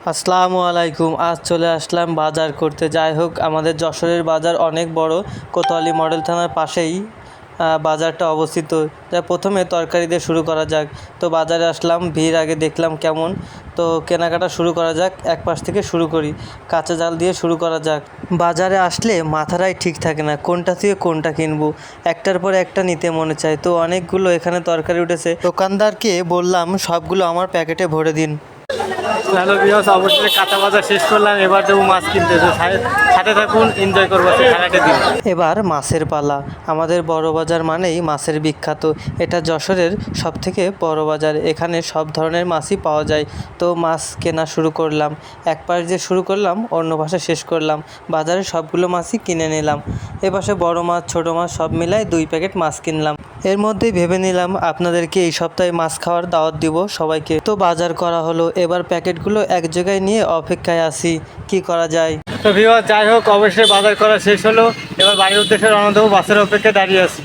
আসসালামু আলাইকুম। আজ চলে আসলাম বাজার করতে। যাই হোক, আমাদের যশোরের বাজার অনেক বড়। কোতোয়ালি মডেল থানার পাশেই বাজারটা অবস্থিত। তাই প্রথমে তরকারি দিয়ে শুরু করা যাক। তো বাজারে আসলাম, ভিড় আগে দেখলাম কেমন। তো কেনাকাটা শুরু করা যাক, এক পাশ থেকে শুরু করি। কাঁচা জাল দিয়ে শুরু করা যাক। বাজারে আসলে মাথাটাই ঠিক থাকে না, কোনটা থেকে কোনটা কিনবো। একটার পর একটা নিতে মনে চায়। তো অনেকগুলো এখানে তরকারি উঠেছে। দোকানদারকে বললাম সবগুলো আমার প্যাকেটে ভরে দিন। হ্যালো ভিউয়ার্স, অবশ্যই কাঁচা বাজার শেষ করলাম। এবার যাবো মাছ কিনতে। তো সাথে থাকুন, এনজয় করবো সারাটা দিন। এবার মাছের পালা। আমাদের বড় বাজার মানেই মাছের বিখ্যাত। এটা যশোরের সবথেকে বড় বাজার। এখানে সব ধরনের মাছই পাওয়া যায়। তো মাছ কেনা শুরু করলাম। এক পাশ দিয়ে শুরু করলাম, অন্য পাশে শেষ করলাম। বাজারে সবগুলো মাছই কিনে নিলাম। এপাশে বড় মাছ ছোট মাছ সব মিলায় 2 প্যাকেট মাছ কিনলাম। এর মধ্যেই ভেবে নিলাম আপনাদেরকে এই সপ্তাহে মাছ খাওয়ার দাওয়াত দিব সবাইকে। তো বাজার করা হলো। এবার প্যাকেটগুলো এক জায়গায় নিয়ে অপেক্ষায় আছি, কি করা যায়। তো ভিউয়ার্স, যাই হোক, অবশ্যই বাজার করা শেষ হলো। এবার বাড়ির উদ্দেশ্যে রওনা দেবো। বাসের অপেক্ষায় দাঁড়িয়ে আছি।